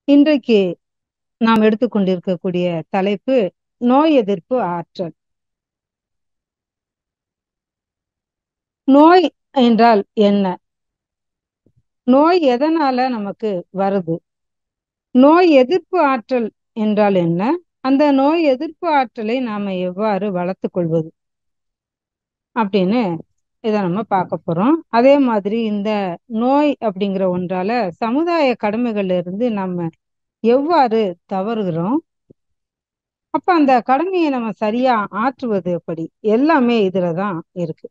இன்றைக்கு நாம் எடுத்துக்கொண்டிருக்கக்கூடிய தலைப்பு நோய் எதிர்ப்பு ஆற்றல். நோய் என்றால் என்ன? நோய் எதனால நமக்கு வருது? நோய் எதிர்ப்பு ஆற்றல் என்றால் என்ன? அந்த நோய் எதிர்ப்பு ஆற்றலை நாம எவ்வாறு வளர்த்துக் கொள்வது அப்படின்னு இதை நம்ம பார்க்க போறோம். அதே மாதிரி இந்த நோய் அப்படிங்கிற ஒன்றால சமுதாய கடமைகள்ல இருந்து நம்ம எவ்வாறு தவறுகிறோம், அப்ப அந்த கடமையை நம்ம சரியா ஆற்றுவது எப்படி, எல்லாமே இதுலதான் இருக்கு.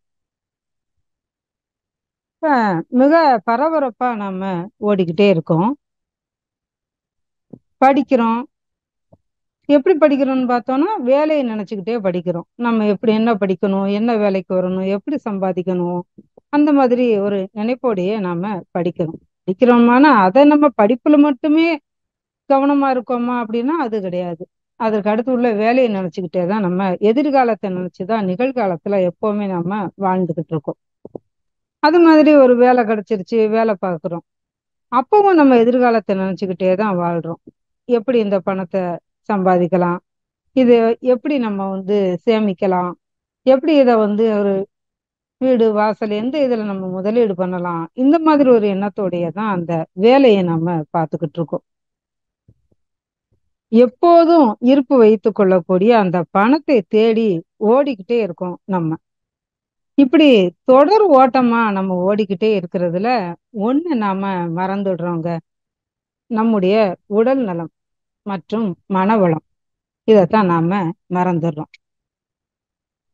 இப்ப மிக பரபரப்பா நம்ம ஓடிக்கிட்டே இருக்கோம், படிக்கிறோம். எப்படி படிக்கிறோம்னு பார்த்தோம்னா வேலையை நினைச்சுக்கிட்டே படிக்கிறோம். நம்ம எப்படி என்ன படிக்கணும், என்ன வேலைக்கு வரணும், எப்படி சம்பாதிக்கணும், அந்த மாதிரி ஒரு நினைப்போடையே நாம படிக்கிறோமானா அதை நம்ம படிப்புல மட்டுமே கவனமா இருக்கோமா அப்படின்னா அது கிடையாது. அதற்கு அடுத்து உள்ள வேலையை நினைச்சுக்கிட்டே தான், நம்ம எதிர்காலத்தை நினைச்சுதான் நிகழ்காலத்துல எப்பவுமே நம்ம வாழ்ந்துகிட்டு இருக்கோம். அது மாதிரி ஒரு வேலை கிடைச்சிருச்சு, வேலை பார்க்குறோம். அப்பவும் நம்ம எதிர்காலத்தை நினைச்சுக்கிட்டே தான் வாழ்றோம். எப்படி இந்த பணத்தை சம்பாதிக்கலாம், இது எப்படி நம்ம சேமிக்கலாம், எப்படி இதை ஒரு வீடு வாசல் எந்த இதுல நம்ம முதலீடு பண்ணலாம், இந்த மாதிரி ஒரு எண்ணத்தோடைய தான் அந்த வேலையை நம்ம பார்த்துக்கிட்டு இருக்கோம். எப்போதும் இருப்பு வைத்துக் கொள்ளக்கூடிய அந்த பணத்தை தேடி ஓடிக்கிட்டே இருக்கோம் நம்ம. இப்படி தொடர் ஓட்டமா நம்ம ஓடிக்கிட்டே இருக்கிறதுல ஒண்ணு நாம மறந்துடுறோங்க. நம்முடைய உடல் நலம் மற்றும் மனவளம், இதைத்தான் நாம மறந்துடுறோம்.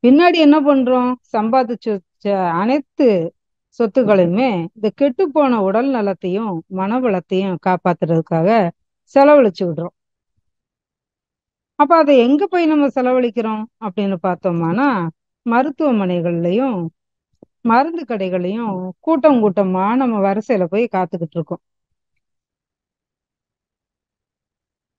பின்னாடி என்ன பண்றோம், சம்பாதிச்சு வச்ச அனைத்து சொத்துக்களையுமே இந்த கெட்டு போன உடல் நலத்தையும் மனவளத்தையும் காப்பாத்துறதுக்காக செலவழிச்சு விடுறோம். அப்ப அதை எங்க போய் நம்ம செலவழிக்கிறோம் அப்படின்னு பார்த்தோம்னா, மருத்துவமனைகள்லயும் மருந்து கடைகளையும் கூட்டம் கூட்டமா நம்ம வரிசையில போய் காத்துக்கிட்டு இருக்கோம்.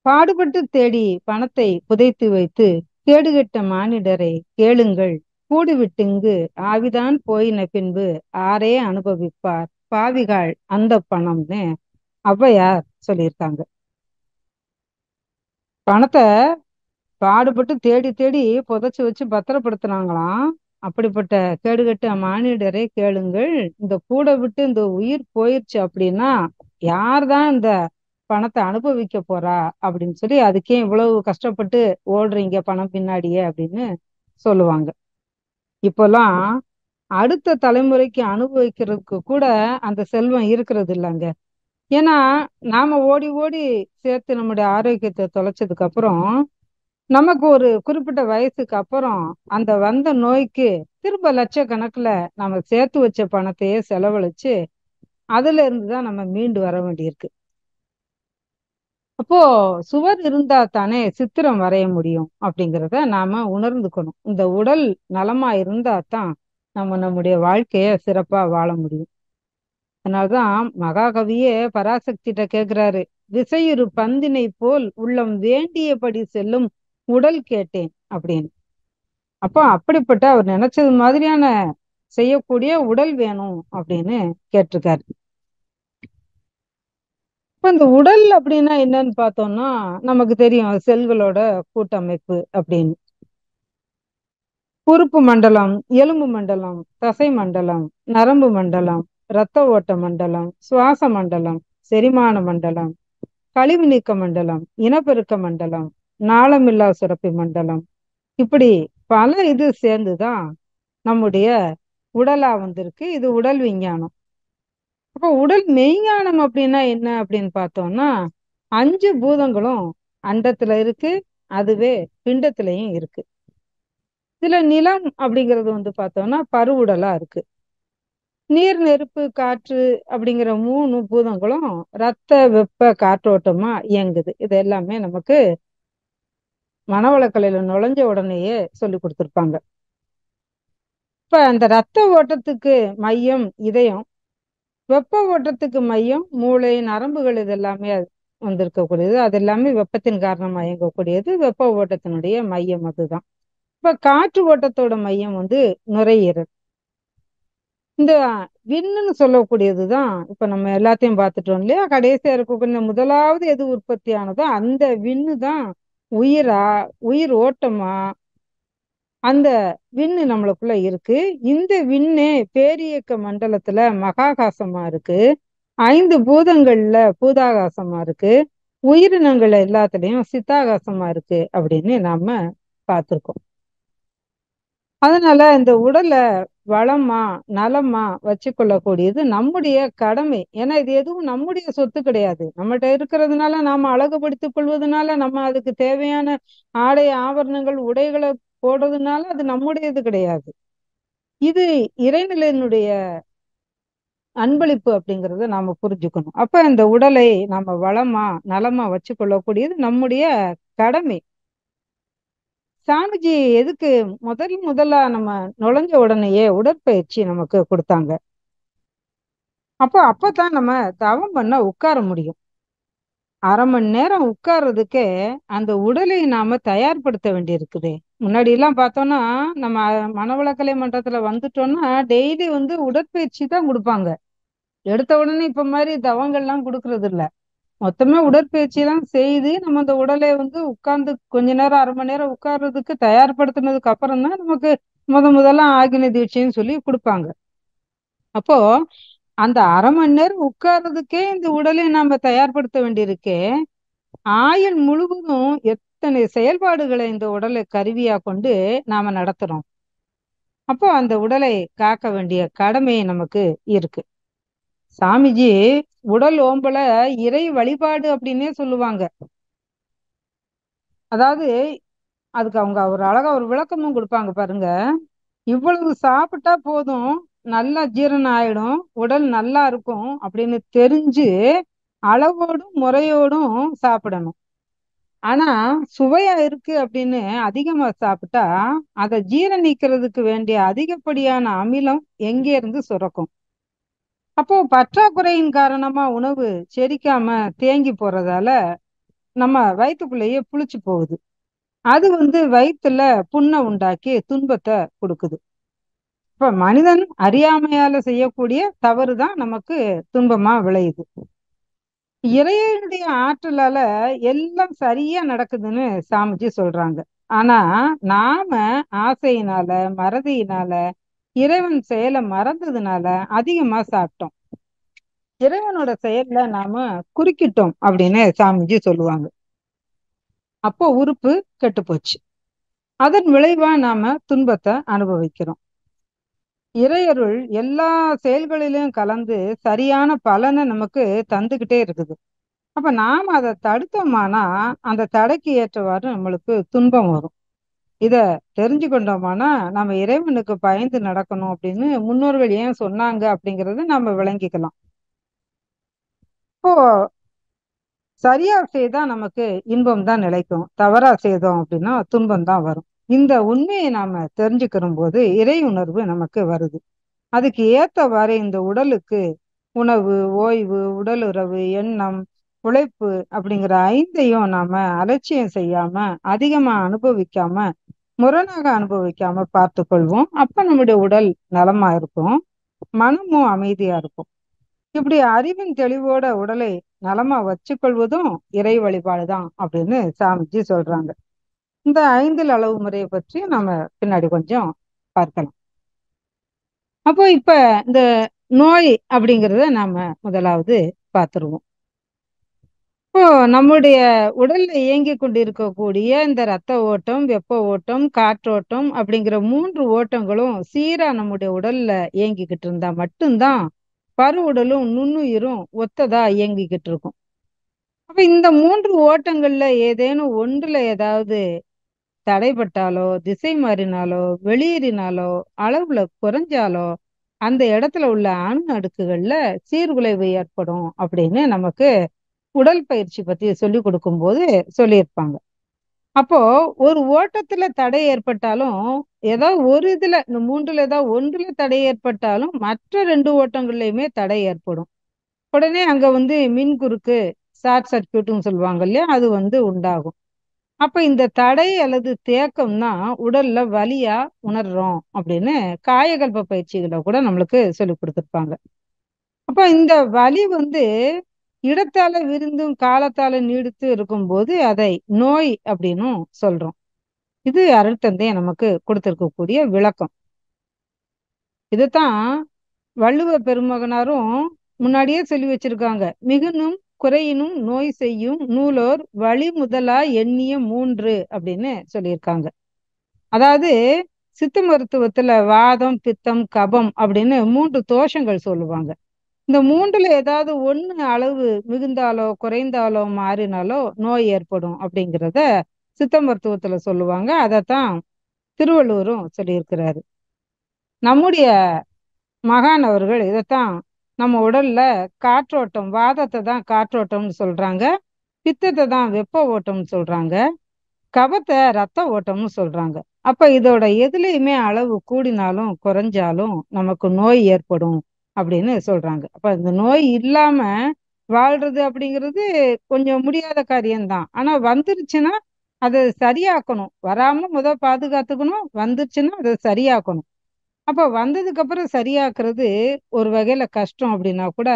பாடுபட்டு தேடி பணத்தை புதைத்து வைத்து கேடுகெட்ட மானிடரை கேளுங்கள், கூடுவிட்டுங்கு ஆவிதான் போயின பின்பு ஆரே அனுபவிப்பார் பாவிகள் அந்த பணம்னு ஔவையார் சொல்லியிருக்காங்க. பணத்தை பாடுபட்டு தேடி தேடி புதைச்சு வச்சு பத்திரப்படுத்துனாங்களாம். அப்படிப்பட்ட கேடுகட்ட மானிடரை கேளுங்கள், இந்த கூட விட்டு இந்த உயிர் போயிடுச்சு அப்படின்னா யார்தான் இந்த பணத்தை அனுபவிக்க போறா அப்படின்னு சொல்லி, அதுக்கே இவ்வளவு கஷ்டப்பட்டு ஓடுறீங்க பணம் பின்னாடியே அப்படின்னு சொல்லுவாங்க. இப்பெல்லாம் அடுத்த தலைமுறைக்கு அனுபவிக்கிறதுக்கு கூட அந்த செல்வம் இருக்கிறது இல்லைங்க. ஏன்னா நாம ஓடி ஓடி சேர்த்து நம்முடைய ஆரோக்கியத்தை தொலைச்சதுக்கு அப்புறம், நமக்கு ஒரு குறிப்பிட்ட வயசுக்கு அப்புறம் அந்த வந்த நோய்க்கு திரும்ப லட்சக்கணக்குல நம்ம சேர்த்து வச்ச பணத்தையே செலவழிச்சு அதுல இருந்துதான் நம்ம மீண்டு வர வேண்டியிருக்கு. அப்போ சுவர் இருந்தா தானே சித்திரம் வரைய முடியும் அப்படிங்கிறத நாம உணர்ந்துக்கணும். இந்த உடல் நலமா இருந்தா தான் நம்ம நம்முடைய வாழ்க்கைய சிறப்பா வாழ முடியும். அதனால்தான் மகாகவியே பராசக்திட்ட கேக்குறாரு, விசையுறு பந்தினை போல் உள்ளம் வேண்டியபடி செல்லும் உடல் கேட்டேன் அப்படின்னு. அப்போ அப்படிப்பட்ட அவர் நினைச்சது மாதிரியான செய்யக்கூடிய உடல் வேணும் அப்படின்னு கேட்டிருக்காரு. இப்ப இந்த உடல் அப்படின்னா என்னன்னு பார்த்தோம்னா நமக்கு தெரியும், செல்களோட கூட்டமைப்பு அப்படின்னு. உறுப்பு மண்டலம், எலும்பு மண்டலம், தசை மண்டலம், நரம்பு மண்டலம், இரத்த ஓட்ட மண்டலம், சுவாச மண்டலம், செரிமான மண்டலம், கழிவு நீக்க மண்டலம், இனப்பெருக்க மண்டலம், நாளமில்லா சுரப்பி மண்டலம், இப்படி பல இது சேர்ந்துதான் நம்முடைய உடலா வந்திருக்கு. இது உடல் விஞ்ஞானம். அப்போ உடல் மெய்ஞானம் அப்படின்னா என்ன அப்படின்னு பார்த்தோம்னா, 5 பூதங்களும் அண்டத்துல இருக்கு, அதுவே பிண்டத்திலையும் இருக்கு. இதுல நிலம் அப்படிங்கிறது பார்த்தோம்னா பருவுடலா இருக்கு. நீர் நெருப்பு காற்று அப்படிங்கிற 3 பூதங்களும் ரத்த வெப்ப காற்றோட்டமா இயங்குது. இது எல்லாமே நமக்கு மனவளக்கலையில நுழைஞ்ச உடனேயே சொல்லி கொடுத்துருப்பாங்க. இப்ப அந்த ரத்த ஓட்டத்துக்கு மையம் இதயம், வெப்ப ஓட்டத்துக்கு மையம் மூளை, நரம்புகள், இது எல்லாமே வந்திருக்கக்கூடியது. அது எல்லாமே வெப்பத்தின் காரணமா இயங்கக்கூடியது. வெப்ப ஓட்டத்தினுடைய மையம் அதுதான். இப்ப காற்று ஓட்டத்தோட மையம் நுரையீரல். இந்த விண்ணுன்னு சொல்லக்கூடியதுதான் இப்ப நம்ம எல்லாத்தையும் பார்த்துட்டோம் இல்லையா? கடைசியா இருக்கக்கூடிய முதலாவது எது உற்பத்தி ஆனதோ அந்த விண்ணு தான் உயிரா, உயிர் ஓட்டமா அந்த விண்ணு நம்மளுக்குள்ள இருக்கு. இந்த விண்ணே பேரியக்க மண்டலத்துல மகாகாசமா இருக்கு. 5 பூதங்கள்ல பூதாகாசமா இருக்கு. உயிரினங்கள் எல்லாத்துலயும் சித்தாகாசமா இருக்கு அப்படின்னு நாம பார்த்திருக்கோம். அதனால இந்த உடலை வளமா நலமா வச்சுக்கொள்ளக்கூடியது நம்முடைய கடமை. ஏன்னா இது எதுவும் நம்முடைய சொத்து கிடையாது. நம்மகிட்ட இருக்கிறதுனால நாம அழகுபடுத்திக் கொள்வதனால நம்ம அதுக்கு தேவையான ஆடை ஆபரணங்கள் உடைகளை போடுறதுனால அது நம்முடையது கிடையாது. இது இறைநிலையினுடைய அன்பளிப்பு அப்படிங்கறத நாம புரிஞ்சுக்கணும். அப்ப இந்த உடலை நாம வளமா நலமா வச்சுக்கொள்ளக்கூடியது நம்முடைய கடமை. சாமிஜி எதுக்கு முதலா நம்ம நுழைஞ்ச உடனேயே உடற்பயிற்சி நமக்கு கொடுத்தாங்க. அப்பதான் நம்ம தவம் பண்ண உட்கார முடியும். 1/2 மணி நேரம் உட்கார்றதுக்கே அந்த உடலை நாம தயார்படுத்த வேண்டி இருக்குது. முன்னாடி எல்லாம் பார்த்தோம்னா நம்ம மனவளக்கலை மன்றத்துல வந்துட்டோம்னா டெய்லி உடற்பயிற்சி தான் கொடுப்பாங்க. எடுத்த உடனே இப்ப மாதிரி தவங்கள்லாம் கொடுக்கறது இல்ல. மொத்தமா உடற்பயிற்சி எல்லாம் செய்து நம்ம அந்த உடலை உட்கார்ந்து கொஞ்ச நேரம் 1/2 மணி நேரம் உட்கார்றதுக்கு தயார்படுத்தினதுக்கு அப்புறம் தான் நமக்கு முதல்ல ஆகின தீட்சைன்னு சொல்லி கொடுப்பாங்க. அப்போ அந்த 1/2 மணி நேரம் உட்கார்றதுக்கே இந்த உடலை நாம தயார்படுத்த வேண்டியிருக்கே. ஆயுள் முழுவதும் எத்தனை செயல்பாடுகளை இந்த உடலை கருவியா கொண்டு நாம நடத்துறோம். அப்போ அந்த உடலை காக்க வேண்டிய கடமை நமக்கு இருக்கு. சாமிஜி உடல் ஓம்பல இறை வழிபாடு அப்படின்னே சொல்லுவாங்க. அதாவது அதுக்கு அவங்க ஒரு அழகா ஒரு விளக்கமும் கொடுப்பாங்க பாருங்க. இவ்வளவு சாப்பிட்டா போதும், நல்லா ஜீரணம் ஆயிடும், உடல் நல்லா இருக்கும் அப்படின்னு தெரிஞ்சு அளவோடும் முறையோடும் சாப்பிடணும். ஆனா சுவையா இருக்கு அப்படின்னு அதிகமா சாப்பிட்டா அதை ஜீரணிக்கிறதுக்கு வேண்டிய அதிகப்படியான அமிலம் எங்கே இருந்து சுரக்கும். அப்போ பற்றாக்குறையின் காரணமா உணவு செரிக்காம தேங்கி போறதால நம்ம வயிற்றுக்குள்ளேயே புளிச்சு போகுது. அது வயிற்றுல புண்ணை உண்டாக்கி துன்பத்தை கொடுக்குது. இப்ப மனிதன் அறியாமையால செய்யக்கூடிய தவறு தான் நமக்கு துன்பமா விளையுது. இறைவனுடைய ஆற்றலால எல்லாம் சரியா நடக்குதுன்னு சாமிஜி சொல்றாங்க. ஆனா நாம ஆசையினால மறதியினால இறைவன் செயலை மறந்ததுனால அதிகமா சாப்பிட்டோம். இறைவனோட செயல்ல நாம குறுக்கிட்டோம் அப்படின்னு சாமிஜி சொல்லுவாங்க. அப்போ உறுப்பு கெட்டு போச்சு. அதன் விளைவா நாம துன்பத்தை அனுபவிக்கிறோம். இறையருள் எல்லா செயல்களிலும் கலந்து சரியான பலனை நமக்கு தந்துகிட்டே இருக்குது. அப்ப நாம அதை தடுத்தோமானா அந்த தடைக்கு ஏற்றவாறு நம்மளுக்கு துன்பம் வரும். இத தெரிஞ்சு கொண்டோமானா நம்ம இறைவனுக்கு பயந்து நடக்கணும் அப்படின்னு முன்னோர்கள் ஏன் சொன்னாங்க அப்படிங்கறத நம்ம விளங்கிக்கலாம். இப்போ சரியா செய்தா நமக்கு இன்பம் தான் நிலைக்கும், தவறா செய்தோம் அப்படின்னா துன்பம் தான் வரும். இந்த உண்மையை நாம தெரிஞ்சுக்கிற போது இறை உணர்வு நமக்கு வருது. அதுக்கு ஏத்தவாறு இந்த உடலுக்கு உணவு, ஓய்வு, உடலுறவு, எண்ணம், உழைப்பு அப்படிங்கிற 5ஐயும் நாம அலட்சியம் செய்யாம அதிகமா அனுபவிக்காம முரணாக அனுபவிக்காம பார்த்து கொள்வோம். அப்ப நம்முடைய உடல் நலமா இருக்கும், மனமும் அமைதியா இருக்கும். இப்படி அறிவின் தெளிவோட உடலை நலமா வச்சுக்கொள்வதும் இறை வழிபாடுதான் அப்படின்னு சாமிஜி சொல்றாங்க. இந்த 5 அளவு முறையை பற்றி நம்ம பின்னாடி கொஞ்சம் பார்க்கலாம். அப்போ இப்ப இந்த நோய் அப்படிங்கிறத நாம முதலாவது பார்த்துருவோம். இப்போ நம்முடைய உடல்ல இயங்கி கொண்டிருக்கக்கூடிய இந்த இரத்த ஓட்டம், வெப்ப ஓட்டம், காற்றோட்டம் அப்படிங்கிற 3 ஓட்டங்களும் சீரா நம்முடைய உடல்ல இயங்கிக்கிட்டு இருந்தா மட்டும்தான் பரு உடலும் நுண்ணுயிரும் ஒத்ததா இயங்கிக்கிட்டு இருக்கும். அப்ப இந்த 3 ஓட்டங்கள்ல ஏதேனும் ஒன்றுல ஏதாவது தடைப்பட்டாலோ, திசை மாறினாலோ, வெளியேறினாலோ, அளவுல குறைஞ்சாலோ அந்த இடத்துல உள்ள அணு அடுக்குகள்ல சீர்குலைவு ஏற்படும் அப்படின்னு நமக்கு உடல் பயிற்சி பத்தி சொல்லி கொடுக்கும்போது சொல்லியிருப்பாங்க. அப்போ ஒரு ஓட்டத்துல தடை ஏற்பட்டாலும் ஏதாவது ஒரு இதுல இந்த 3ல ஏதாவது ஒன்றுல தடை ஏற்பட்டாலும் மற்ற 2 ஓட்டங்கள்லயுமே தடை ஏற்படும். உடனே அங்க மின் குறுக்கு ஷார்ட் சர்க்கியூட்னு சொல்லுவாங்க இல்லையா, அது உண்டாகும். அப்ப இந்த தடை அல்லது தேக்கம் தான் உடல்ல வலியா உணர்றோம் அப்படின்னு காயகல்ப பயிற்சிகளை கூட நம்மளுக்கு சொல்லி கொடுத்துருப்பாங்க. அப்ப இந்த வலி இடத்தால விருந்தும் காலத்தால நீடித்து இருக்கும்போது அதை நோய் அப்படின்னும் சொல்றோம். இது அருள் தந்தைய நமக்கு கொடுத்திருக்கக்கூடிய விளக்கம். இதைத்தான் வள்ளுவ பெருமகனாரும் முன்னாடியே சொல்லி வச்சிருக்காங்க. மிகுனும் குறையினும் நோய் செய்யும் நூலோர் வழி முதலா எண்ணிய மூன்று அப்படின்னு சொல்லியிருக்காங்க. அதாவது சித்த மருத்துவத்துல வாதம், பித்தம், கபம் அப்படின்னு 3 தோஷங்கள் சொல்லுவாங்க. இந்த மூன்றுல ஏதாவது ஒண்ணு அளவு மிகுந்தாலோ குறைந்தாலோ மாறினாலோ நோய் ஏற்படும் அப்படிங்கிறத சித்த மருத்துவத்துல சொல்லுவாங்க. அதைத்தான் திருவள்ளுவரும் சொல்லியிருக்கிறாரு. நம்முடைய மகான் அவர்கள் இதைத்தான் நம்ம உடல்ல காற்றோட்டம், வாதத்தை தான் காற்றோட்டம்னு சொல்றாங்க, பித்தத்தை தான் வெப்ப ஓட்டம்னு சொல்றாங்க, கபத்தை ரத்த ஓட்டம்னு சொல்றாங்க. அப்ப இதோட எதுலையுமே அளவு கூடினாலும் குறைஞ்சாலும் நமக்கு நோய் ஏற்படும் அப்படின்னு சொல்றாங்க. அப்ப இந்த நோய் இல்லாம வாழ்றது அப்படிங்கிறது கொஞ்சம் முடியாத காரியம்தான். ஆனா வந்துருச்சுன்னா அதை சரியாக்கணும். வராம பாதுகாத்துக்கணும், வந்துருச்சுன்னா அதை சரியாக்கணும். அப்ப வந்ததுக்கு அப்புறம் சரியாக்குறது ஒரு வகையில கஷ்டம் அப்படின்னா கூட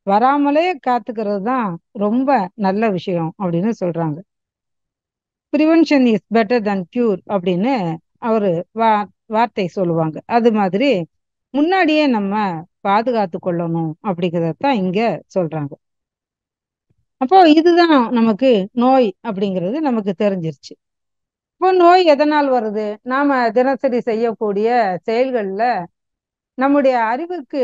வராமலே காத்துக்கிறது தான் ரொம்ப நல்ல விஷயம் அப்படின்னு சொல்றாங்க. Prevention is better than cure அப்படின்னு அவரு வார்த்தை சொல்லுவாங்க. அது மாதிரி முன்னாடியே நம்ம பாதுகாத்து கொள்ளணும் அப்படிங்கிறதான் இங்க சொல்றாங்க. அப்போ இதுதான் நமக்கு நோய் அப்படிங்கிறது நமக்கு தெரிஞ்சிருச்சு. இப்போ நோய் எதனால் வருது? நாம தினசரி செய்யக்கூடிய செயல்கள்ல நம்முடைய அறிவுக்கு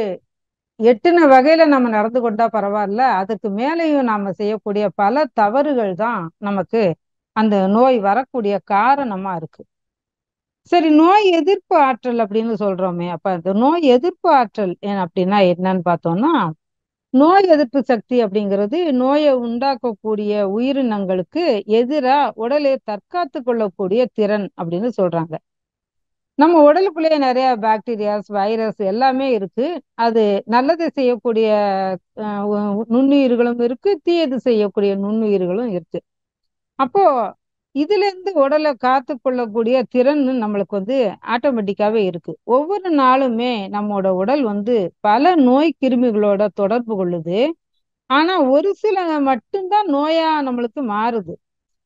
எட்டுன வகையில நம்ம நடந்து கொண்டா பரவாயில்ல, அதுக்கு மேலேயும் நாம செய்யக்கூடிய பல தவறுகள் தான் நமக்கு அந்த நோய் வரக்கூடிய காரணமா இருக்கு. சரி, நோய் எதிர்ப்பு ஆற்றல் அப்படின்னு சொல்றோமே, அப்ப அந்த நோய் எதிர்ப்பு ஆற்றல் அப்படின்னா என்னன்னு பார்த்தோம்னா, நோய் எதிர்ப்பு சக்தி அப்படிங்கிறது நோயை உண்டாக்கக்கூடிய உயிரினங்களுக்கு எதிரா உடலை தற்காத்து கொள்ளக்கூடிய திறன் அப்படின்னு சொல்றாங்க. நம்ம உடலுக்குள்ளேயே நிறைய பாக்டீரியாஸ், வைரஸ் எல்லாமே இருக்கு. அது நல்லது செய்யக்கூடிய நுண்ணுயிர்களும் இருக்கு, தீயது செய்யக்கூடிய நுண்ணுயிர்களும் இருக்கு. அப்போ இதுல இருந்து உடலை காத்து கொள்ளக்கூடிய திறன் நம்மளுக்கு ஆட்டோமேட்டிக்காவே இருக்கு. ஒவ்வொரு நாளுமே நம்மோட உடல் பல நோய் கிருமிகளோட தொடர்பு கொள்ளுது. ஆனா ஒரு சில மட்டும்தான் நோயா நம்மளுக்கு மாறுது.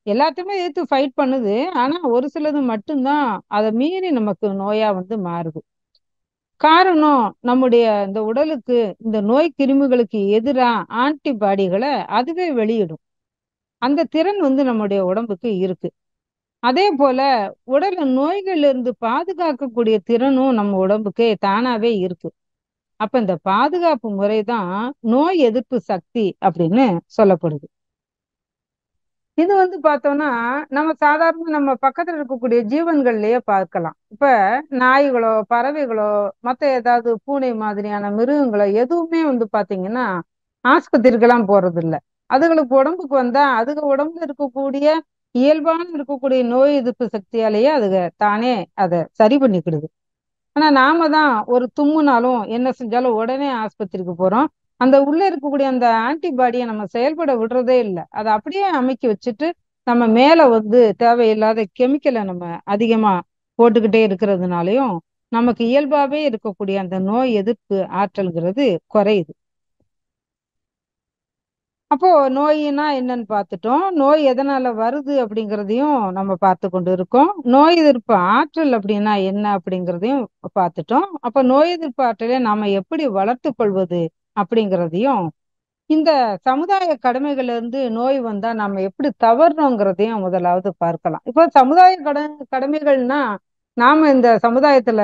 எல்லாத்தையுமே எதிர்த்து ஃபைட் பண்ணுது. ஆனா ஒரு சிலது மட்டும்தான் அதை மீறி நமக்கு நோயா மாறுது. காரணம், நம்முடைய இந்த உடலுக்கு இந்த நோய் கிருமிகளுக்கு எதிரா ஆன்டிபாடிகளை அதுவே வெளியிடும். அந்த திறன் நம்முடைய உடம்புக்கு இருக்கு. அதே போல உடல் நோய்கள்ல இருந்து பாதுகாக்கக்கூடிய திறனும் நம்ம உடம்புக்கு தானாவே இருக்கு. அப்ப இந்த பாதுகாப்பு முறைதான் நோய் எதிர்ப்பு சக்தி அப்படின்னு சொல்லப்படுது. இது பார்த்தோம்னா நம்ம சாதாரண நம்ம பக்கத்துல இருக்கக்கூடிய ஜீவன்கள்லயே பார்க்கலாம். இப்ப நாய்களோ, பறவைகளோ, மத்த ஏதாவது பூனை மாதிரியான மிருகங்களோ எதுவுமே பாத்தீங்கன்னா ஆஸ்பத்திரிக்கெல்லாம் போறது இல்ல. அதுகளுக்கு உடம்புக்கு வந்தா அதுக உடம்புல இருக்கக்கூடிய இயல்பான இருக்கக்கூடிய நோய் எதிர்ப்பு சக்தியாலேயே அதுக தானே அதை சரி பண்ணிக்கிடுது. ஆனா நாம தான் ஒரு தும்முனாலும் என்ன செஞ்சாலும் உடனே ஆஸ்பத்திரிக்கு போறோம். அந்த உள்ள இருக்கக்கூடிய அந்த ஆன்டிபாடியை நம்ம செயல்பட விடுறதே இல்லை. அதை அப்படியே அமைக்கி வச்சுட்டு நம்ம மேல தேவையில்லாத கெமிக்கலை நம்ம அதிகமா போட்டுக்கிட்டே இருக்கிறதுனாலையும் நமக்கு இயல்பாவே இருக்கக்கூடிய அந்த நோய் எதிர்ப்பு ஆற்றல்ங்கிறது குறையுது. அப்போ நோயினா என்னன்னு பார்த்துட்டோம். நோய் எதனால வருது அப்படிங்கிறதையும் நம்ம பார்த்து கொண்டு இருக்கோம். நோய் எதிர்ப்பு ஆற்றல் அப்படின்னா என்ன அப்படிங்கிறதையும் பார்த்துட்டோம். அப்ப நோய் எதிர்ப்பு ஆற்றலை நாம எப்படி வளர்த்து கொள்வது அப்படிங்கிறதையும், இந்த சமுதாய கடமைகள்ல இருந்து நோய் வந்தா நம்ம எப்படி தவறணுங்கிறதையும் முதலாவது பார்க்கலாம். இப்போ சமுதாய கடமைகள்னா நாம இந்த சமுதாயத்துல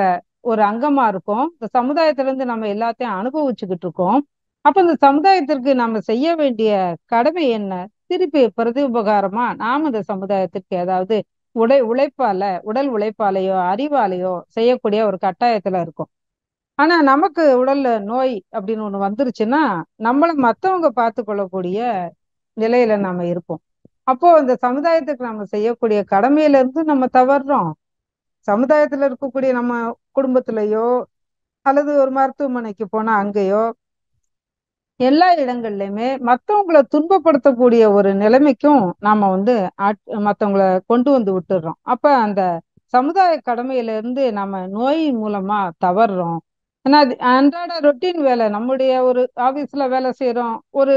ஒரு அங்கமா இருக்கோம். இந்த சமுதாயத்துல இருந்து நம்ம எல்லாத்தையும் அனுபவிச்சுக்கிட்டு இருக்கோம். அப்ப இந்த சமுதாயத்திற்கு நாம செய்ய வேண்டிய கடமை என்ன? திருப்பி பிரதி உபகாரமா நாம இந்த சமுதாயத்திற்கு ஏதாவது உடல் உழைப்பாலேயோ அறிவாலேயோ செய்யக்கூடிய ஒரு கட்டாயத்துல இருக்கும். ஆனா நமக்கு உடல்ல நோய் அப்படின்னு ஒண்ணு வந்துருச்சுன்னா நம்மள மத்தவங்க பார்த்து கொள்ளக்கூடிய நிலையில நாம இருப்போம். அப்போ இந்த சமுதாயத்துக்கு நம்ம செய்யக்கூடிய கடமையில இருந்து நம்ம தவறுறோம். சமுதாயத்துல இருக்கக்கூடிய நம்ம குடும்பத்திலயோ அல்லது ஒரு மருத்துவமனைக்கு போனா அங்கேயோ எல்லா இடங்கள்லயுமே மத்தவங்கள துன்பப்படுத்தக்கூடிய ஒரு நிலைமைக்கும் நாம வந்து மத்தவங்கள கொண்டு வந்து விட்டுடுறோம். அப்ப அந்த சமுதாய கடமையில இருந்து நம்ம நோய் மூலமா தவறுறோம். ஏன்னா அது அன்றாட ரொட்டீன் வேலை. நம்முடைய ஒரு ஆபீஸ்ல வேலை செய்யறோம், ஒரு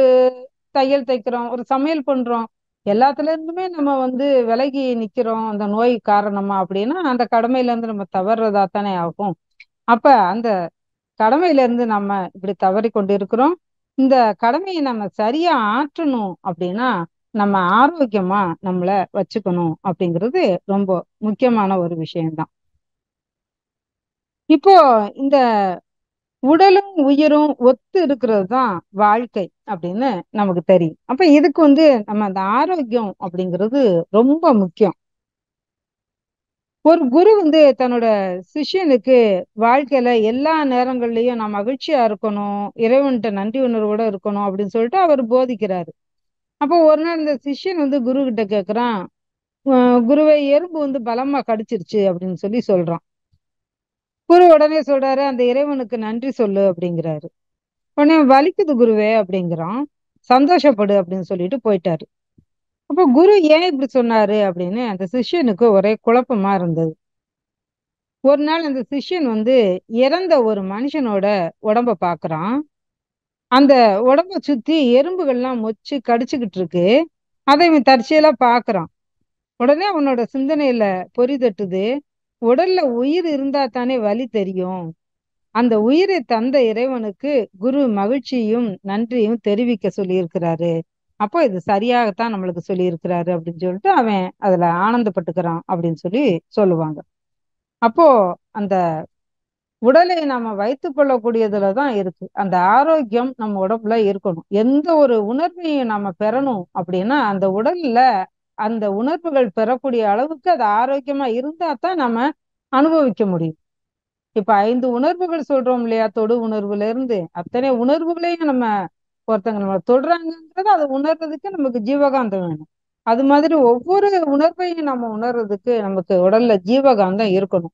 தையல் தைக்கிறோம், ஒரு சமையல் பண்றோம். எல்லாத்துல இருந்துமே நம்ம வந்து விலகி நிக்கிறோம் அந்த நோய் காரணமா அப்படின்னா அந்த கடமையில இருந்து நம்ம தவறுறதா தானே ஆகும். அப்ப அந்த கடமையில இருந்து நம்ம இப்படி தவறி கொண்டு இருக்கிறோம். இந்த கடமையை நம்ம சரியா ஆற்றணும் அப்படின்னா நம்ம ஆரோக்கியமா நம்மள வச்சுக்கணும் அப்படிங்கிறது ரொம்ப முக்கியமான ஒரு விஷயம்தான். இப்போ இந்த உடலும் உயிரும் ஒத்து இருக்கிறது தான் வாழ்க்கை அப்படின்னு நமக்கு தெரியும். அப்ப இதுக்கு வந்து நம்ம அந்த ஆரோக்கியம் அப்படிங்கிறது ரொம்ப முக்கியம். ஒரு குரு வந்து தன்னோட சிஷ்யனுக்கு வாழ்க்கையில எல்லா நேரங்கள்லயும் நான் மகிழ்ச்சியா இருக்கணும், இறைவன்கிட்ட நன்றி உணர்வோட இருக்கணும் அப்படின்னு சொல்லிட்டு அவர் போதிக்கிறாரு. அப்போ ஒரு நாள் இந்த சிஷ்யன் வந்து குரு கிட்ட கேக்குறான், குருவை எறும்பு வந்து பலமா கடிச்சிருச்சு அப்படின்னு சொல்லி சொல்றான். குரு உடனே சொல்றாரு, அந்த இறைவனுக்கு நன்றி சொல்லு அப்படிங்கிறாரு. உடனே வலிக்குது குருவே அப்படிங்கிறான். சந்தோஷப்படு அப்படின்னு சொல்லிட்டு போயிட்டாரு. அப்போ குரு ஏன் இப்படி சொன்னாரு அப்படின்னு அந்த சிஷ்யனுக்கு ஒரே குழப்பமா இருந்தது. ஒரு நாள் அந்த சிஷ்யன் வந்து இறந்த ஒரு மனுஷனோட உடம்ப பாக்குறான். அந்த உடம்ப சுத்தி எறும்புகள்லாம் மொச்சு கடிச்சுக்கிட்டு இருக்கு. அதை இவன் தற்செயலா பாக்குறான். உடனே அவனோட சிந்தனையில பொறி தட்டுது. உடல்ல உயிர் இருந்தா தானே வலி தெரியும். அந்த உயிரை தந்த இறைவனுக்கு குரு மகிழ்ச்சியும் நன்றியும் தெரிவிக்க சொல்லியிருக்கிறாரு. அப்போ இது சரியாகத்தான் நம்மளுக்கு சொல்லியிருக்கிறாரு அப்படின்னு சொல்லிட்டு அவன் அதுல ஆனந்தப்பட்டுக்கிறான் அப்படின்னு சொல்லி சொல்லுவாங்க. அப்போ அந்த உடலை நாம வைத்துக் கொள்ளக்கூடியதுல தான் இருக்கு. அந்த ஆரோக்கியம் நம்ம உடம்புல இருக்கணும். எந்த ஒரு உணர்வையும் நாம பெறணும் அப்படின்னா அந்த உடல்ல அந்த உணர்வுகள் பெறக்கூடிய அளவுக்கு அது ஆரோக்கியமா இருந்தா தான் நம்ம அனுபவிக்க முடியும். இப்ப 5 உணர்வுகள் சொல்றோம் இல்லையா? தொடு உணர்வுல இருந்து அத்தனை உணர்வுகளையும் நம்ம ஒருத்தங்க நம்ம தொடுறாங்கன்றத அதை உணர்றதுக்கு நமக்கு ஜீவகாந்தம் வேணும். அது மாதிரி ஒவ்வொரு உணர்வையும் நம்ம உணர்றதுக்கு நமக்கு உடல்ல ஜீவகாந்தம் இருக்கணும்.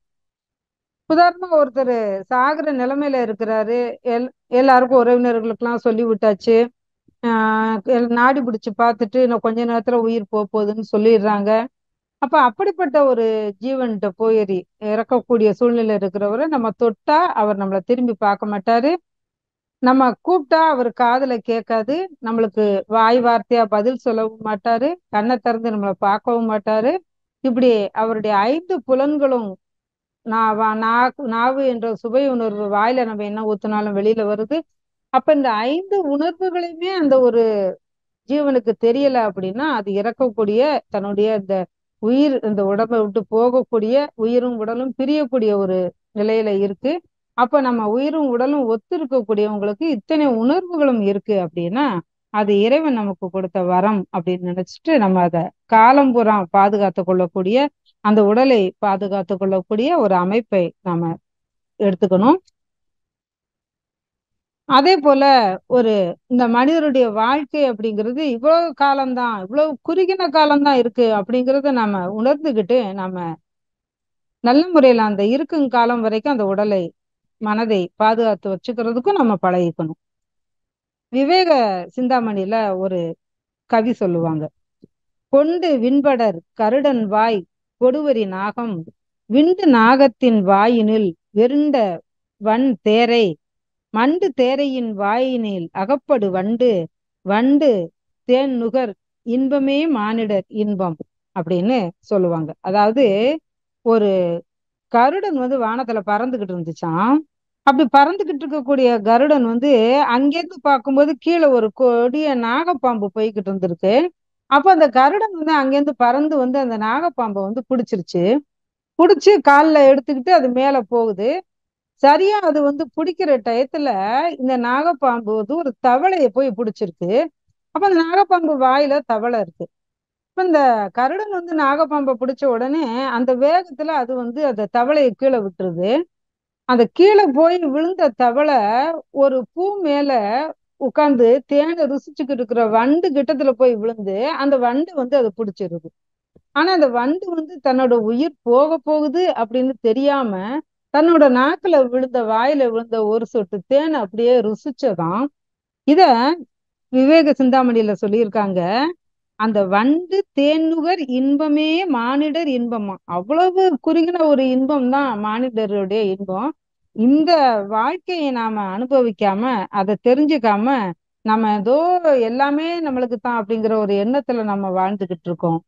உதாரணமா ஒருத்தர் சாகுற நிலைமையில இருக்கிறாரு. எல் எல்லாருக்கும் உறவினர்களுக்கெல்லாம் சொல்லி விட்டாச்சு. நாடி பிடிச்சு பார்த்துட்டு இன்னும் கொஞ்ச நேரத்துல உயிர் போகுதுன்னு சொல்லிடுறாங்க. அப்ப அப்படிப்பட்ட ஒரு ஜீவன்கிட்ட போய் இறக்கக்கூடிய சூழ்நிலை இருக்கிறவரை நம்ம தொட்டா அவர் நம்மளை திரும்பி பார்க்க மாட்டாரு. நம்ம கூப்பிட்டா அவர் காதுல கேட்காது. நம்மளுக்கு வாய் வார்த்தையா பதில் சொல்லவும் மாட்டாரு. கண்ணை திறந்து நம்மளை பார்க்கவும் மாட்டாரு. இப்படி அவருடைய 5 புலன்களும் நாவு என்ற சுவை உணர்வு வாயில நம்ம என்ன ஊத்தினாலும் வெளியில வருது. அப்ப இந்த 5 உணர்வுகளையுமே அந்த ஒரு ஜீவனுக்கு தெரியல அப்படின்னா அது இறக்கக்கூடிய தன்னுடைய இந்த உயிர் இந்த உடம்பை விட்டு போகக்கூடிய உயிரும் உடலும் பிரியக்கூடிய ஒரு நிலையில இருக்கு. அப்ப நம்ம உயிரும் உடலும் ஒத்து இருக்கக்கூடியவங்களுக்கு இத்தனை உணர்வுகளும் இருக்கு அப்படின்னா அது இறைவன் நமக்கு கொடுத்த வரம் அப்படின்னு நினைச்சிட்டு நம்ம அதை காலம்புறா பாதுகாத்து கொள்ளக்கூடிய அந்த உடலை பாதுகாத்து கொள்ளக்கூடிய ஒரு அமைப்பை நாம எடுத்துக்கணும். அதே போல ஒரு இந்த மனிதருடைய வாழ்க்கை அப்படிங்கிறது இவ்வளவு காலம்தான், இவ்வளவு குறுகின காலம்தான் இருக்கு அப்படிங்கிறத நம்ம உணர்ந்துகிட்டு நம்ம நல்ல முறையில அந்த இருக்கும் காலம் வரைக்கும் அந்த உடலை மனதை பாதுகாத்து வச்சுக்கிறதுக்கும் நம்ம பழகிக்கணும். விவேக சிந்தாமணியில ஒரு கவி சொல்லுவாங்க, கொண்டு விண்படர் கருடன் வாய் கொடுவரி நாகம் விண்டு நாகத்தின் வாயினில் வெருண்ட வன் தேரை மண்டு தேரையின் வாயினில் அகப்படு வண்டு வண்டு தேன் நுகர் இன்பமே மானிடர் இன்பம் அப்படின்னு சொல்லுவாங்க. அதாவது ஒரு கருடன் வந்து வானத்துல பறந்துகிட்டு இருந்துச்சாம். அப்படி பறந்துகிட்டு இருக்கக்கூடிய கருடன் வந்து அங்கேருந்து பார்க்கும்போது கீழே ஒரு கொடிய நாகப்பாம்பு போய்கிட்டு இருந்திருக்கு. அப்ப அந்த கருடன் வந்து அங்கேருந்து பறந்து வந்து அந்த நாகப்பாம்பை வந்து பிடிச்சிருச்சு. பிடிச்சு காலில் எடுத்துக்கிட்டு அது மேல போகுது. சரியா அது வந்து பிடிக்கிற டயத்துல இந்த நாகப்பாம்பு வந்து ஒரு தவளையை போய் பிடிச்சிருக்கு. அப்ப அந்த நாகப்பாம்பு வாயில தவளை இருக்கு. இப்ப இந்த கருடன் வந்து நாகப்பாம்பை பிடிச்ச உடனே அந்த வேகத்துல அது வந்து அந்த தவளையை கீழே விட்டுருது. அந்த கீழே போய் விழுந்த தவளை ஒரு பூ மேல உட்கார்ந்து தேனை ருசிச்சுக்கிட்டு இருக்கிற வண்டு கிட்டத்துல போய் விழுந்து அந்த வண்டு வந்து அதை பிடிச்சிருது. ஆனா அந்த வண்டு வந்து தன்னோட உயிர் போக போகுது அப்படின்னு தெரியாம தன்னோட நாக்குல விழுந்த வாயில விழுந்த ஒரு சொட்டு தேனை அப்படியே ருசிச்சதாம். இத விவேக சிந்தாமணியில சொல்லியிருக்காங்க. அந்த வண்டு தேனுகர் இன்பமே மானிடர் இன்பமா. அவ்வளவு குறுகின ஒரு இன்பம் தான் மானிடருடைய இன்பம். இந்த வாழ்க்கையை நாம அனுபவிக்காம, அதை தெரிஞ்சுக்காம, நம்ம ஏதோ எல்லாமே நம்மளுக்கு தான் அப்படிங்கிற ஒரு எண்ணத்துல நம்ம வாழ்ந்துகிட்டு இருக்கோம்.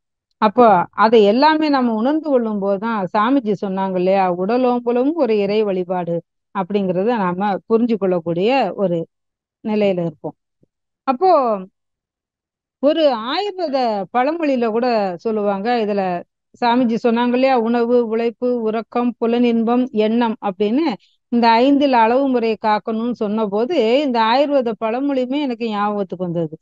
அப்போ அதை எல்லாமே நம்ம உணர்ந்து கொள்ளும் போதுதான் சாமிஜி சொன்னாங்க இல்லையா, உடலோம்பலும் ஒரு இறை வழிபாடு அப்படிங்கிறத நாம புரிஞ்சு கொள்ளக்கூடிய ஒரு நிலையில இருப்போம். அப்போ ஒரு ஆயுர்வேத பழமொழியில கூட சொல்லுவாங்க. இதுல சாமிஜி சொன்னாங்க இல்லையா, உணவு, உழைப்பு, உறக்கம், புலனின்பம், எண்ணம் அப்படின்னு இந்த 5ல் அளவு முறையை காக்கணும்னு சொன்னபோது, இந்த ஆயுர்வேத பழமொழியுமே எனக்கு ஞாபகத்துக்கு வந்தது.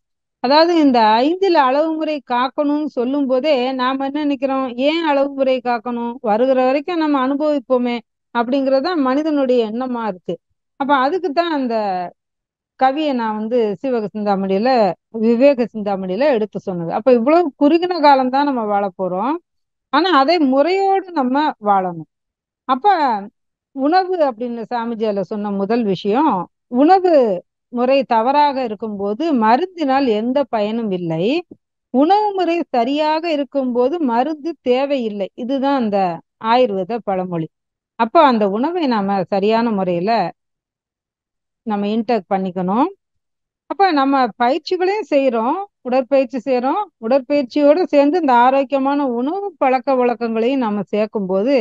அதாவது இந்த 5ல் அளவு முறை காக்கணும்னு சொல்லும் போதே நாம என்ன நினைக்கிறோம், ஏன் அளவு முறை காக்கணும், வருகிற வரைக்கும் நம்ம அனுபவிப்போமே அப்படிங்கறது தான் மனிதனுடைய எண்ணமா இருக்கு. அப்ப அதுக்கு தான் அந்த கவியை நான் சீவக சிந்தாமணியில விவேக சிந்தாமணியில எடுத்து சொன்னது. அப்ப இவ்வளவு குறுகின காலம்தான் நம்ம வாழ போறோம். ஆனா அதை முறையோடு நம்ம வாழணும். அப்ப உணவு அப்படின்னு சாமிஜியால சொன்ன முதல் விஷயம், உணவு முறை தவறாக இருக்கும்போது மருந்தினால் எந்த பயனும் இல்லை. உணவு முறை சரியாக இருக்கும்போது மருந்து தேவையில்லை. இதுதான் அந்த ஆயுர்வேத பழமொழி. அப்ப அந்த உணவை நாம சரியான முறையில நம்ம இன்டேக் பண்ணிக்கணும். அப்ப நம்ம பயிற்சிகளையும் செய்யறோம், உடற்பயிற்சி செய்யறோம், உடற்பயிற்சியோடு சேர்ந்து இந்த ஆரோக்கியமான உணவு பழக்க வழக்கங்களையும் நம்ம சேர்க்கும் போது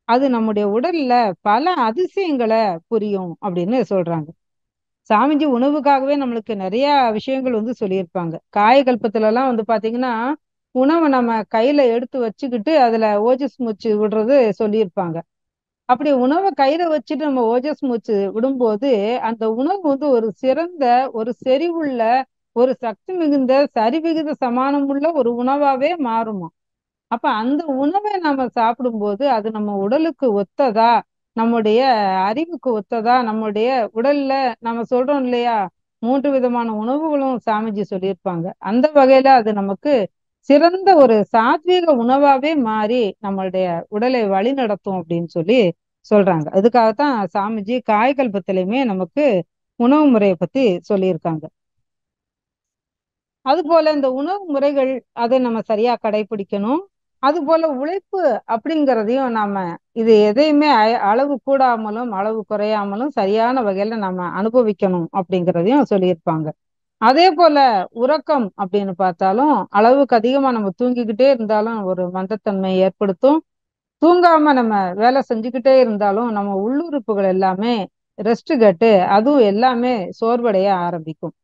அது நம்முடைய உடல்ல பல அதிசயங்களை புரியும் அப்படின்னு சொல்றாங்க. சாமிஜி உணவுக்காகவே நம்மளுக்கு நிறைய விஷயங்கள் சொல்லியிருப்பாங்க. காயகல்பத்துல எல்லாம் பாத்தீங்கன்னா, உணவை நம்ம கையில எடுத்து வச்சுக்கிட்டு அதுல ஓஜஸ் மூச்சு விடுறது சொல்லியிருப்பாங்க. அப்படி உணவை கையில வச்சுட்டு நம்ம ஓஜஸ் மூச்சு விடும்போது அந்த உணவு ஒரு சிறந்த, ஒரு செறிவுள்ள, ஒரு சக்தி மிகுந்த, சரிவிகித சமானமுள்ள ஒரு உணவாவே மாறுமா. அப்ப அந்த உணவை நம்ம சாப்பிடும்போது அது நம்ம உடலுக்கு ஒத்ததா, நம்முடைய அறிவுக்கு ஒத்ததா, நம்முடைய உடல்ல நம்ம சொல்றோம் இல்லையா, 3 விதமான உணவுகளும் சாமிஜி சொல்லியிருப்பாங்க. அந்த வகையில அது நமக்கு சிறந்த ஒரு சாத்வீக உணவாவே மாறி நம்மளுடைய உடலை வழி நடத்தும் அப்படின்னு சொல்லி சொல்றாங்க. அதுக்காகத்தான் சாமிஜி காய்கல்பத்திலையுமே நமக்கு உணவு முறையை பத்தி சொல்லியிருக்காங்க. அது போல இந்த உணவு முறைகள் அதை நம்ம சரியா கடைபிடிக்கணும். அது போல உழைப்பு அப்படிங்கிறதையும் நாம இது எதையுமே அளவு கூடாமலும் அளவு குறையாமலும் சரியான வகையில நம்ம அனுபவிக்கணும் அப்படிங்கிறதையும் சொல்லியிருப்பாங்க. அதே போல உறக்கம் அப்படின்னு பார்த்தாலும் அளவுக்கு அதிகமா நம்ம தூங்கிக்கிட்டே இருந்தாலும் ஒரு மந்தத்தன்மை ஏற்படுத்தும். தூங்காம நம்ம வேலை செஞ்சுக்கிட்டே இருந்தாலும் நம்ம உள்ளுறுப்புகள் எல்லாமே ரெஸ்ட் கட்டு அதுவும் எல்லாமே சோர்வடைய ஆரம்பிக்கும்.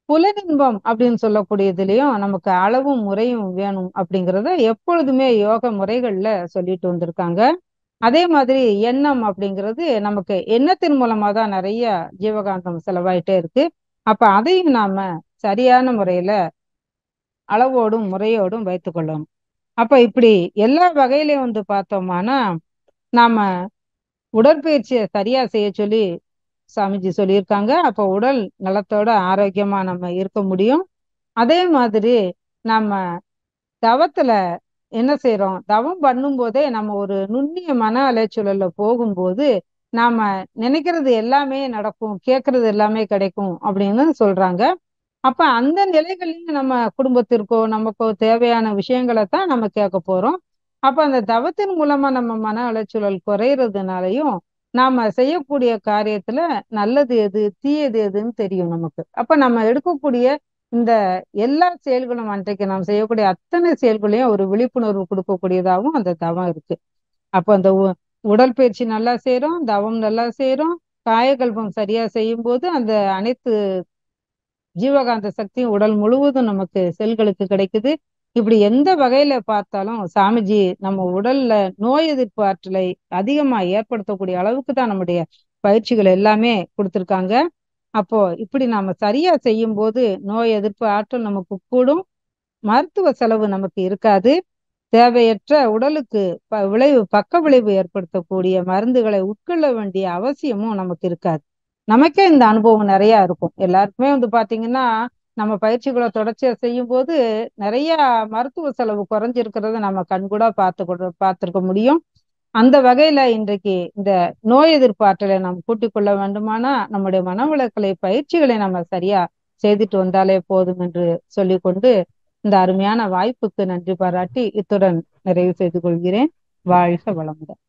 புலனின்பம் அப்படின்னு சொல்லக்கூடியதுலயும் நமக்கு அளவும் முறையும் வேணும் அப்படிங்கிறத எப்பொழுதுமே யோக முறைகள்ல சொல்லிட்டு வந்திருக்காங்க. அதே மாதிரி எண்ணம் அப்படிங்கிறது நமக்கு எண்ணத்தின் மூலமா தான் நிறைய ஜீவகாந்தம் செலவாயிட்டே இருக்கு. அப்ப அதையும் நாம சரியான முறையில அளவோடும் முறையோடும் வைத்துக் கொள்ளணும். அப்ப இப்படி எல்லா வகையிலையும் பார்த்தோம்னா நாம உடற்பயிற்சியை சரியா செய்ய சொல்லி சாமிஜி சொல்லியிருக்காங்க. அப்போ உடல் நலத்தோட ஆரோக்கியமா நம்ம இருக்க முடியும். அதே மாதிரி நம்ம தவத்துல என்ன செய்யறோம், தவம் பண்ணும் போதே நம்ம ஒரு நுண்ணிய மன அலைச்சூழல்ல போகும்போது நாம நினைக்கிறது எல்லாமே நடக்கும், கேட்கறது எல்லாமே கிடைக்கும் அப்படின்னு சொல்றாங்க. அப்ப அந்த நிலைகளையும் நம்ம குடும்பத்திற்கோ நமக்கோ தேவையான விஷயங்களை தான் நம்ம கேட்க போறோம். அப்ப அந்த தவத்தின் மூலமா நம்ம மன அலைச்சூழல் குறையறதுனாலையும் நாம செய்யக்கூடிய காரியத்துல நல்லது எது தீயது எதுன்னு தெரியும் நமக்கு. அப்ப நம்ம எடுக்கக்கூடிய இந்த எல்லா செயல்களும் அன்றைக்கு நாம் செய்யக்கூடிய அத்தனை செயல்களையும் ஒரு விழிப்புணர்வு கொடுக்கக்கூடியதாகவும் அந்த தவம் இருக்கு. அப்ப அந்த உடற்பயிற்சி நல்லா செய்யறோம், தவம் நல்லா செய்யறோம், காயகல்பம் சரியா செய்யும் போது அந்த அனைத்து ஜீவகாந்த சக்தியும் உடல் முழுவதும் நமக்கு செல்களுக்கு கிடைக்குது. இப்படி எந்த வகையில பார்த்தாலும் சாமிஜி நம்ம உடல்ல நோய் எதிர்ப்பு ஆற்றலை அதிகமா ஏற்படுத்தக்கூடிய அளவுக்கு தான் நம்முடைய பயிற்சிகள் எல்லாமே கொடுத்துருக்காங்க. அப்போ இப்படி நாம சரியா செய்யும் போது நோய் எதிர்ப்பு ஆற்றல் நமக்கு கூடும், மருத்துவ செலவு நமக்கு இருக்காது, தேவையற்ற உடலுக்கு பக்க விளைவு ஏற்படுத்தக்கூடிய மருந்துகளை உட்கொள்ள வேண்டிய அவசியமும் நமக்கு இருக்காது. நமக்கே இந்த அனுபவம் நிறைய இருக்கும். எல்லாருக்குமே பாத்தீங்கன்னா நம்ம பயிற்சிகளை தொடர்ச்சியா செய்யும் போது நிறைய மருத்துவ செலவு குறைஞ்சிருக்கிறத நம்ம கண்கூடா பார்த்துருக்க முடியும். அந்த வகையில இன்றைக்கு இந்த நோய் எதிர்ப்பு ஆற்றலை நாம் கூட்டிக் கொள்ள வேண்டுமானா நம்முடைய மனவளக்கலை பயிற்சிகளை நம்ம சரியா செய்துட்டு வந்தாலே போதும் என்று சொல்லிக்கொண்டு இந்த அருமையான வாய்ப்புக்கு நன்றி பாராட்டி இத்துடன் நிறைவு செய்து கொள்கிறேன். வாழ்க வளமுடன்.